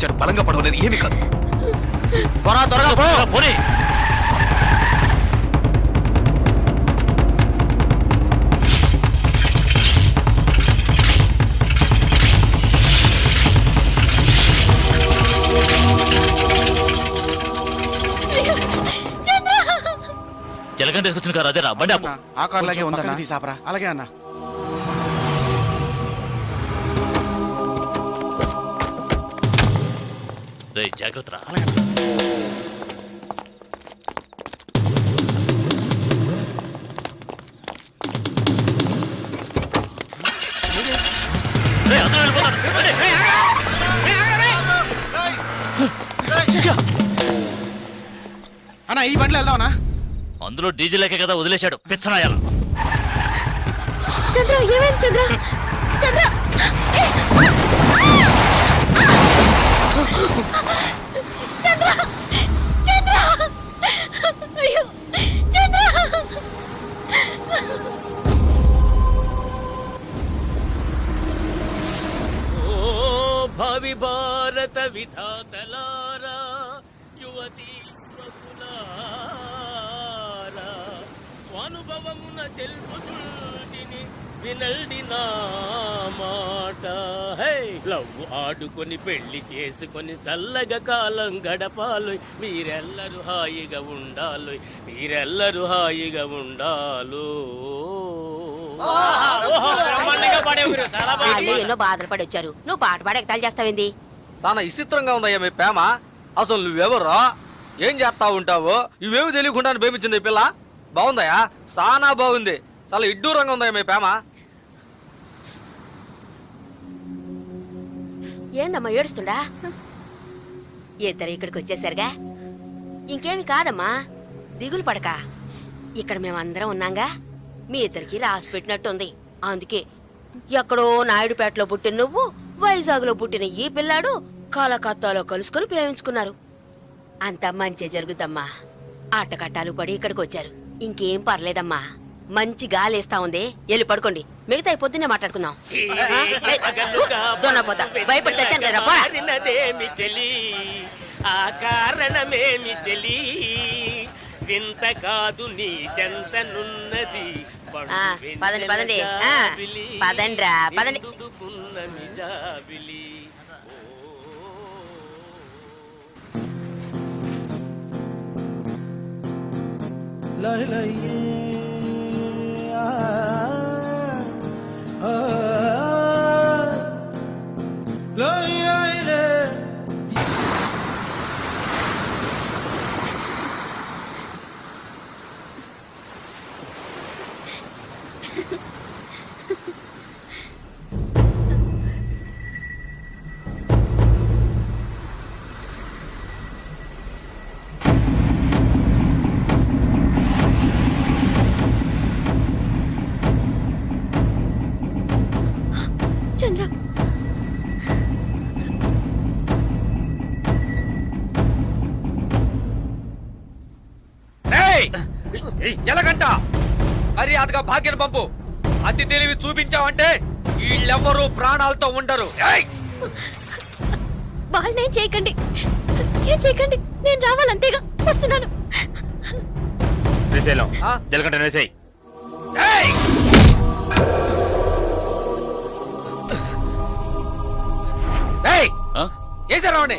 వచ్చాడు, బలంగా పడవలేదు, ఏమీ కాదు. త్వరగా పోనీ. జలగంట తీసుకొచ్చిన కారు అదేరా, బండి ఆపు. ఆ కార్ లాగే ఉందన్నా, తీసాపరా. అలాగే అన్న. రేయ్ జాగ్రత్త రా. అన్నా ఈ బండిలో వెళ్దామన్నా. అందులో డీజిల్ లేకే కదా వదిలేశాడు పిచ్చనాయాల. చంద్ర ఏమైంది చంద్ర? చంద్ర చంద్ర చంద్ర అయ్యో చంద్ర. ఓ భావి భారత విధాతలారా, యువతి స్వానుభవమున తెలుపుతుడిని వినల్డి నా మాట. హే లవ్ ఆడుకొని పెళ్లి చేసుకొని చల్లగా కాలం గడపాలి, మీరెల్లరూ హాయిగా ఉండాలి, మీరెల్లరూ హాయిగా ఉండాలు. ఎన్నో బాధలు పడి వచ్చారు, నువ్వు పాట పాడి ఎగతాళి చేస్తావేంది? చాలా విచిత్రంగా ఉందయ్యా మీ ప్రేమ. అసలు నువ్వెవరో, ఏం చేస్తా ఉంటావో ఇవేమి తెలియకుండా ప్రేమించింది ఈ పిల్ల. బాగుందయ్యా, చాలా బాగుంది. చాలా ఇడ్డూరంగా ఉందయ్యా మీ ప్రేమ. ఏందమ్మా ఏడుస్తుండా? ఇద్దరు ఇక్కడికి వచ్చేసరిగా ఇంకేమి కాదమ్మా, దిగులు పడక. ఇక్కడ మేమందరం ఉన్నాగా, మీ ఇద్దరికి రాసి పెట్టినట్టుంది. అందుకే ఎక్కడో నాయుడుపేటలో పుట్టిన నువ్వు, వైజాగ్ లో పుట్టిన ఈ పిల్లాడు కలకత్తాలో కలుసుకొని ప్రేమించుకున్నారు. అంతా మంచి జరుగుతమ్మా. ఆటకట్టాలు పడి ఇక్కడికి వచ్చారు, ఇంకేం పర్లేదమ్మా. మంచి గాలేస్తా ఉంది, వెళ్ళి పడుకోండి. మిగతా పొద్దున్నే మాట్లాడుకుందాం. భయపడి చచ్చాను కదా. ఆ కారణమేమి చెలి, వింత కాదు నీ చెంతనున్నది. పదండి పదండి పదండ్రా పదండి. lay lay lay lay. చంద్ర జలగంట మర్యాదగా భాగ్యం పంపు. అతి తెలివి చూపించావంటే వీళ్ళెవ్వరూ ప్రాణాలతో ఉండరు. వాళ్ళనేం చేయకండి, ఏం చేయకండి. నేను రావాలంతేగా, వస్తున్నాను. శ్రీశైలం జలగంట వేసేయ్. ఏసారావుని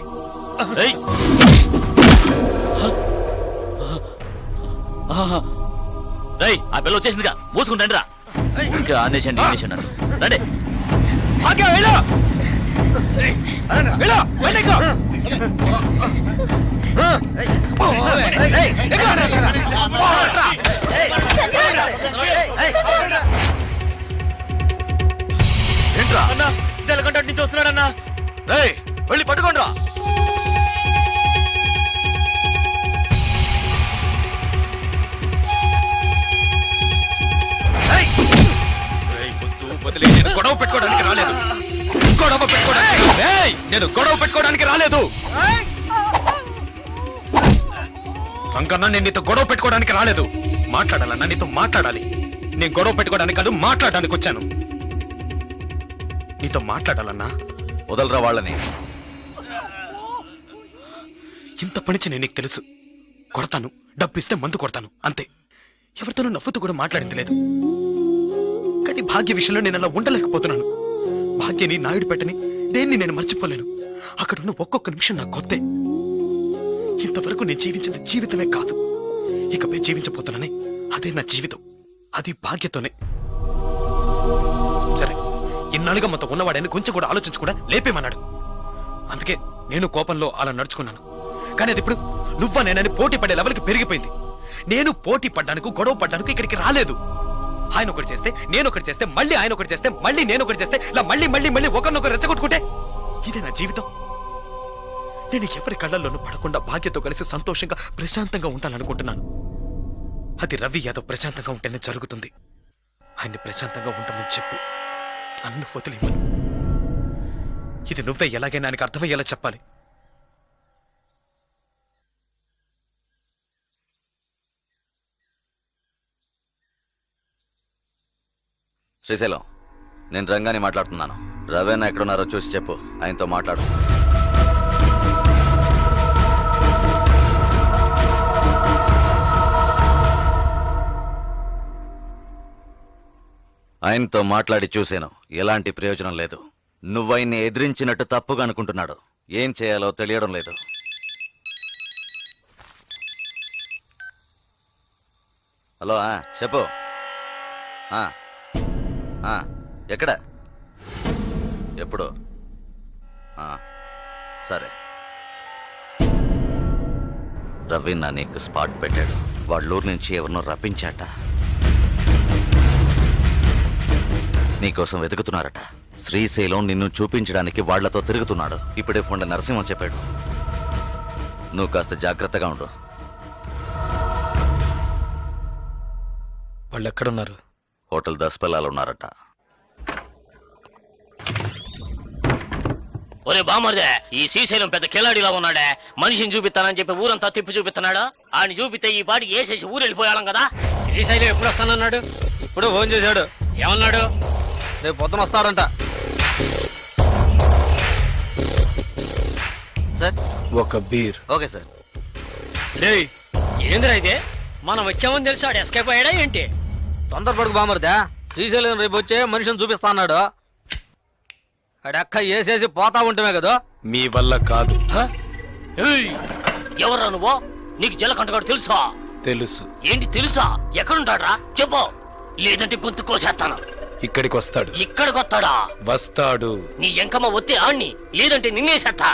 ఆ పిల్ల వచ్చేసిందిగా, మూసుకుంటాండి రా. ఇంకా ఆనేసండి రండి. ఏంట్రా అన్నా, జలగంట నుంచి వస్తున్నాడన్నా. వెళ్ళి పట్టుకోండిరా. గొడవ పెట్టుకోవడానికి రాలేదు, నేను గొడవ పెట్టుకోవడానికి రాలేదు. అంకన్నా నేను నీతో గొడవ పెట్టుకోవడానికి రాలేదు. మాట్లాడాలన్నా నీతో మాట్లాడాలి. నేను గొడవ పెట్టుకోవడానికి కాదు, మాట్లాడడానికి వచ్చాను. నీతో మాట్లాడాలన్నా. వదలరా వాళ్ళని. ఇంత పనిచి నేను నీకు తెలుసు. కొడతాను, డబ్బిస్తే మందు కొడతాను, అంతే. ఎవరితోనూ నవ్వుతూ కూడా మాట్లాడింది లేదు. కానీ భాగ్య విషయంలో నేను అలా ఉండలేకపోతున్నాను. భాగ్యని, నాయుడు పెట్టని దేన్ని నేను మర్చిపోలేను. అక్కడున్న ఒక్కొక్క నిమిషం నాకు కొత్తే. ఇంతవరకు నేను జీవించింది జీవితమే కాదు, ఇకపై జీవించబోతున్నానే అదే నా జీవితం. అది భాగ్యతోనే. సరే, ఇన్నాళ్ళుగా మొత్తం ఉన్నవాడని కొంచెం కూడా ఆలోచించకుండా లేపేమన్నాడు. అందుకే నేను కోపంలో అలా నడుచుకున్నాను. కానీ అది ఇప్పుడు నువ్వా నేనని పోటీ పడే లెవెల్కి పెరిగిపోయింది. నేను పోటీ పడ్డానికి, గొడవ పడ్డానికి ఇక్కడికి రాలేదు. ఆయన ఒకటి చేస్తే, నేను ఒకటి చేస్తే, మళ్ళీ ఆయన ఒకటి చేస్తే, మళ్ళీ నేను ఒకటి చేస్తే, ఇలా మళ్ళీ మళ్ళీ మళ్ళీ ఒకరినొకరు రెచ్చగొట్టుకుంటే ఇదే నా జీవితం. నేను ఎవరి కళ్ళల్లోనూ పడకుండా భాగ్యతో కలిసి సంతోషంగా ప్రశాంతంగా ఉంటాననుకుంటున్నాను. అది రవి యాదవ్ ప్రశాంతంగా ఉంటేనే జరుగుతుంది. ఆయన్ని ప్రశాంతంగా ఉంటామని చెప్పు, నన్ను వదిలేమను. ఇది నువ్వే ఎలాగైనా ఆయనకు అర్థమయ్యేలా చెప్పాలి. శ్రీశైలం, నేను రంగాని మాట్లాడుతున్నాను. రవేనా ఎక్కడున్నారో చూసి చెప్పు, ఆయనతో మాట్లాడు. ఆయనతో మాట్లాడి చూశాను, ఎలాంటి ప్రయోజనం లేదు. నువ్వైన్ని ఎదిరించినట్టు తప్పుగా అనుకుంటున్నాడు. ఏం చేయాలో తెలియడం లేదు. హలో, చెప్పు. ఎక్కడ, ఎప్పుడు? సరే. రవి నా నీకు స్పాట్ పెట్టాడు. వాళ్ళూరు నుంచి ఎవరినో రప్పించాట. నీకోసం వెతుకుతున్నారట. శ్రీశైలం నిన్ను చూపించడానికి వాళ్లతో తిరుగుతున్నాడు. ఇప్పుడే ఫోన్లో నరసింహం చెప్పాడు. నువ్వు కాస్త జాగ్రత్తగా ఉండు. వాళ్ళు ఎక్కడున్నారు? హోటల్ దస్పల్లాలు ఉన్నారట. ఒరే బామర్దే, ఈ శ్రీశైలం పెద్ద కిలాడిలా ఉన్నాడే. మనిషిని చూపిస్తానని చెప్పి ఊరంతా తిప్పి చూపిస్తున్నాడు. ఆయన చూపితే ఈ పాటికి వేసేసి ఊరు వెళ్ళిపోయాం కదా. శ్రీశైలం ఎప్పుడు వస్తానన్నాడు? ఇప్పుడు ఫోన్ చేశాడు. ఏమన్నాడు? రేపు పొద్దున వస్తాడంట. సార్, ఒక బీర్. Okay sir. రేయ్, ఏందిరా ఇదే? మనం వచ్చామని తెలిసి ఆడు ఎస్కేప్ అయ్యాడా ఏంటి? తొందరపడుకు బామర్దా. శ్రీశైలం రేపు వచ్చే మనిషిని చూపిస్తా అన్నాడు. అడక్క వేసేసి పోతా ఉంటామే కదా. మీ వల్ల కాదు. ఎవరా నువ్వు? నీకు జలకంటగాడు తెలుసా? తెలుసు. ఏంటి తెలుసా? ఎక్కడుంటాడ్రా చెప్పు, లేదంటే గొంతు కోసేస్తాను. ఇక్కడికి వస్తాడు. ఇక్కడికి వస్తాడా? వస్తాడు. నీ ఎంకమ్మ ఒత్తి ఆణ్ణి, లేదంటే నిన్నేసేస్తా.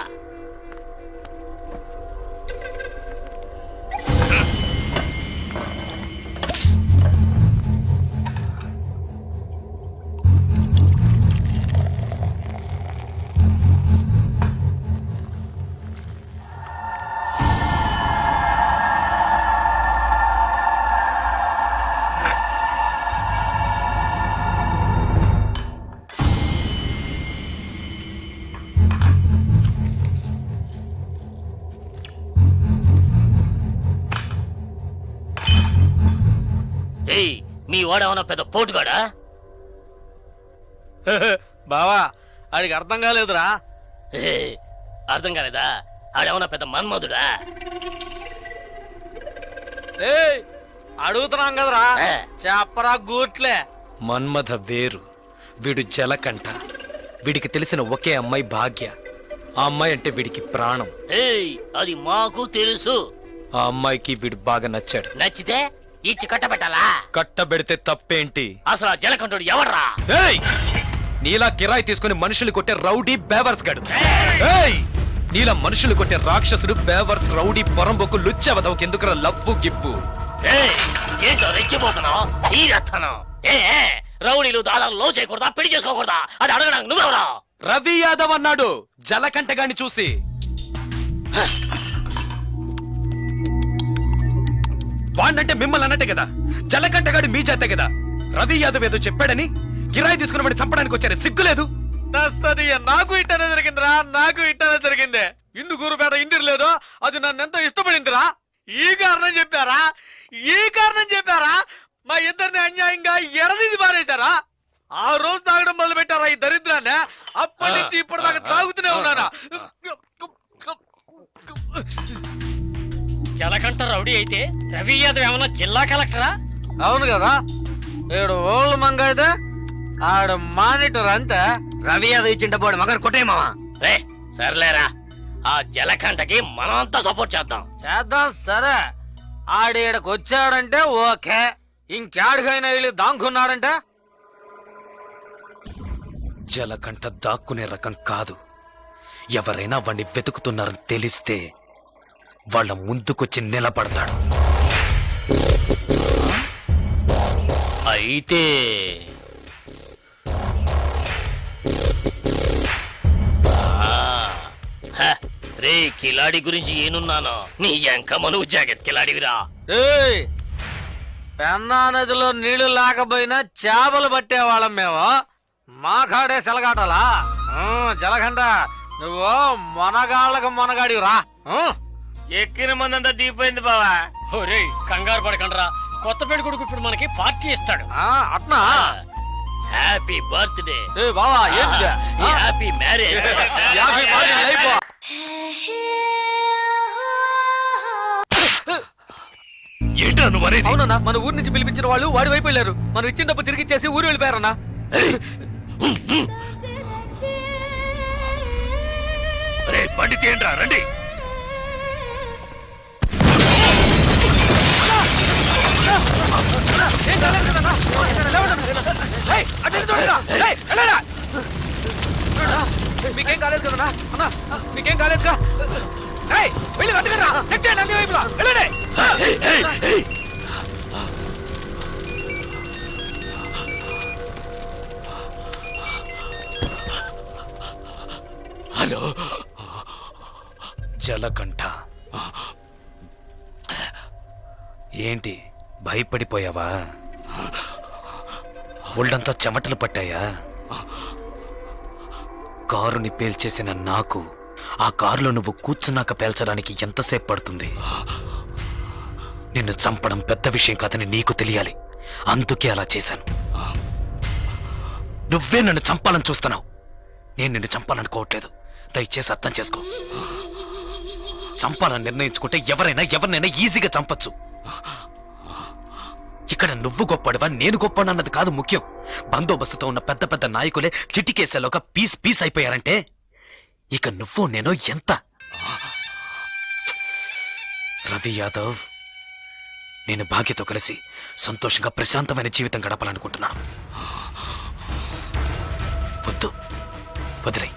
మీ వాడేమన్నా పెద్ద పోటుగాడా? బావా, ఆడికి అర్థం కాలేదురా. అర్థం కాలేదా? ఆడేమన్నా పెద్ద మన్మధుడా? అడుగుతున్నాం కదరా, చెప్పరా గూట్లే. మన్మథ వేరు, వీడు జలకంఠ. వీడికి తెలిసిన ఒకే అమ్మాయి భాగ్య. ఆ అమ్మాయి అంటే వీడికి ప్రాణం. అది మాకు తెలుసు. ఆ అమ్మాయికి వీడు బాగా నచ్చాడు. నచ్చితే ఇచ్చి కట్టబెట్టాలా? కట్టబెడితే తప్పేంటి? అసలు ఆ జలకంఠుడు ఎవర్రా? నీలా కిరాయి తీసుకుని మనుషులు కొట్టే రౌడీ బేవర్స్ గడు. నీలా మనుషులు కొట్టే రాక్షసుడు బేవర్స్ రౌడీ పొరంబొక్కు లుచ్చవదవకి ఎందుకురా లవ్వు గిప్పు? ఏంటో రెచ్చిపోతున్నావు? రౌడీలు దాదాపు లో చేయకూడదా, పెళ్లి చేసుకోకూడదా? అది అడగడానికి నువ్వెవరా? రవి యాదవ్ అన్నాడు జలకంఠగాన్ని చూసి. వాణ్ణంటే మిమ్మల్ని అన్నట్టే కదా, జలకంఠగాడు మీ చేతే కదా. రవి యాదవ్ ఏదో చెప్పాడని కిరాయి తీసుకున్న వాడిని చంపడానికి వచ్చారు, సిగ్గులేదు? నాకు ఇట్టనే జరిగిందిరా, నాకు ఇట్టనే జరిగింది. ఇందుకూరుపేట ఇంటికి లేదు, అది నన్ను ఎంతో ఇష్టపడిందిరా. ఈ కారణం చెప్పారా మా ఇద్దరిని అన్యాయంగా ఎడదీసి పారేశారా? ఆ రోజు తాగడం మొదలు పెట్టారా ఈ దరిద్రాన్ని? అప్పటి నుంచి ఇప్పటిదాకా తాగుతూనే ఉన్నానా? జలకంట రౌడీ అయితే రవి యాదవ్ ఏమన్నా జిల్లా కలెక్టరా? అవును కదా, ఈడు ఓళ్ళు మంగ అయితే ఆడు మానిటర్ అంతే. రవి యాదవ్ ఇచ్చింట పోడు మగర్ కొట్టే మావా. రే సర్లేరా, ఆ జలకంటకి మనమంతా సపోర్ట్ చేద్దాం. చేద్దాం సరే. ఆడీడకు వచ్చాడంటే ఓకే, ఇంకాడికైనా వెళ్ళి దాంకున్నాడంటే జలకంట దాక్కునే రకం కాదు. ఎవరైనా వాణ్ణి వెతుకుతున్నారని తెలిస్తే వాళ్ళ ముందుకొచ్చి నిలబడతాడు. అయితే రే కిలాడి గురించి ఏనున్నాను, నీ ఎంకమ్మ నువ్వు జాకెట్ కిలాడివిరా. ఏయ్, పెన్నా నదిలో నీళ్లు లేకపోయినా చేపలు పట్టేవాళ్ళం మేము. మా కాడే సెలగాటలా. జలగంట నువ్వు మొనగాళ్ళకు మొనగాడిరా. ఎక్కిన మందంతా దీపోయింది బావా. ఒరేయ్ కంగారు పడకండ్రా, కొత్త పెళ్లి కొడుకు ఇప్పుడు మనకి పార్టీ ఇస్తాడు. అట్నా? Happy birthday. ఏ బావా, ఏంటి హ్యాపీ మ్యారేజ్. యాభై పార్టీలు అయిపో. ఏంటో నువ్వు అనేది? అవునన్నా, మన ఊరి నుంచి పిలిపించిన వాళ్ళు వాడి వైపు వెళ్ళారు. మనం ఇచ్చిన డబ్బు తిరిగి ఇచ్చేసి ఊరు వెళ్ళిపోయారన్నా. రే బండి తీయండిరా, రండి. మీకేం కాలేదు కదన్నా? అన్నా మీకేం కాలేదుగా? వెళ్ళి వెతకరా, చెక్ చేయండి అన్ని వైపులా. వెళ్ళండి. హలో జలకంఠ, ఏంటి భయపడిపోయావా? ఒళ్ళంతా చెమటలు పట్టాయా? కారుని పేల్చేసిన నాకు ఆ కారులో నువ్వు కూర్చున్నాక పేల్చడానికి ఎంతసేపు పడుతుంది? నిన్ను చంపడం పెద్ద విషయం కాదని నీకు తెలియాలి, అందుకే అలా చేశాను. నువ్వే నన్ను చంపాలని చూస్తున్నావు, నేను నిన్ను చంపాలనుకోవట్లేదు. దయచేసి అర్థం చేసుకో. చంపాలని నిర్ణయించుకుంటే ఎవరినైనా ఈజీగా చంపచ్చు. ఇక్కడ నువ్వు గొప్పడివా నేను గొప్పడన్నది కాదు ముఖ్యం. బందోబస్తుతో ఉన్న పెద్ద పెద్ద నాయకులే చిటికేసేలోక పీస్ అయిపోయారంటే ఇక నువ్వు నేను ఎంత? రవి యాదవ్, నేను భాగ్యతో కలిసి సంతోషంగా ప్రశాంతమైన జీవితం గడపాలనుకుంటున్నాను. వద్దు, వదిలే.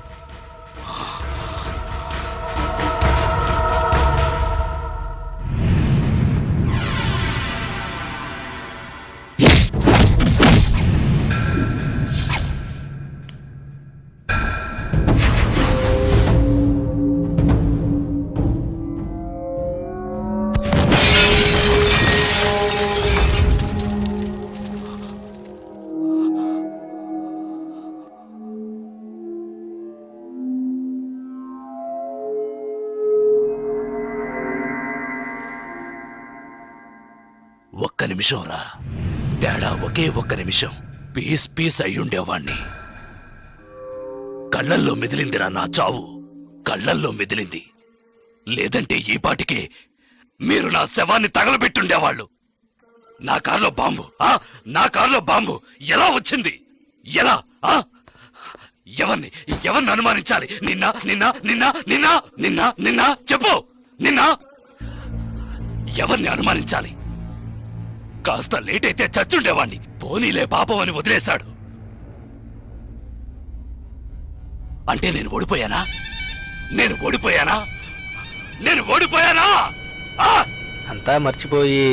ఒక్క నిమిషం రా, తేడా ఒకే ఒక్క నిమిషం. పీస్ అయ్యుండేవాణ్ణి. కళ్ళల్లో మెదిలిందిరా నా చావు, కళ్ళల్లో మెదిలింది. లేదంటే ఈ పాటికి మీరు నా శవాన్ని తగలబెట్టుండేవాళ్ళు. నా కారులో బాంబు ఎలా వచ్చింది? ఎలా? ఎవరిని అనుమానించాలి? నిన్న చెప్పు. ఎవరిని అనుమానించాలి? కాస్త లేట్ అయితే చచ్చుండేవాణ్ణి. పోనీలే పాపం అని వదిలేశాడు. అంటే నేను ఓడిపోయానా? అంతా మర్చిపోయి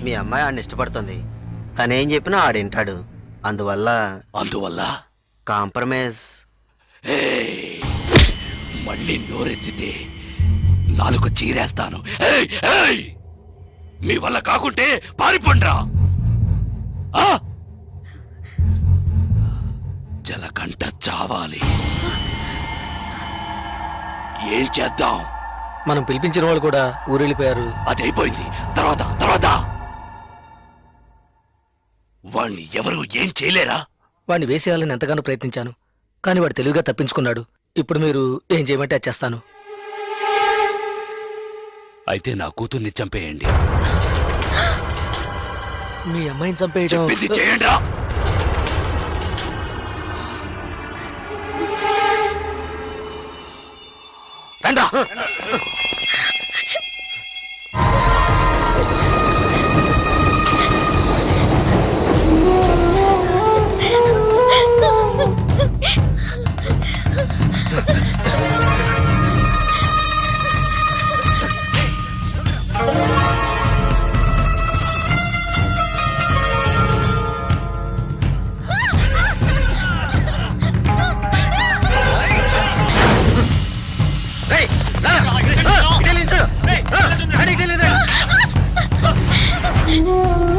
మీ అమ్మాయి ఆడిని ఇష్టపడుతుంది. తనేం చెప్పినా ఆడింటాడు. అందువల్ల కాంప్రమైజ్. మళ్ళీ నోరెత్తితే నాలుగు చీరేస్తాను. మీ వల్ల కాకుంటే పారిపోండ్రా. జలకంట చావాలి. ఏం చేద్దాం? మనం పిలిపించిన వాళ్ళు కూడా ఊరెళ్ళిపోయారు. అదైపోయింది. తర్వాత వాణ్ణి ఎవరు ఏం చేయలేరా? వాడిని వేసేయాలని ఎంతగానో ప్రయత్నించాను, కానీ వాడు తెలివిగా తప్పించుకున్నాడు. ఇప్పుడు మీరు ఏం చేయమంటే అది చేస్తాను. అయితే నా కూతుర్ని చంపేయండి. మీ అమ్మాయిని చంపేయడం చెప్పింది చేయండి రా. రండ్రా. రేయ్, రా. ఇటు వెళ్ళు, ఇటు. రా, ఇటు వెళ్ళు, ఇటు.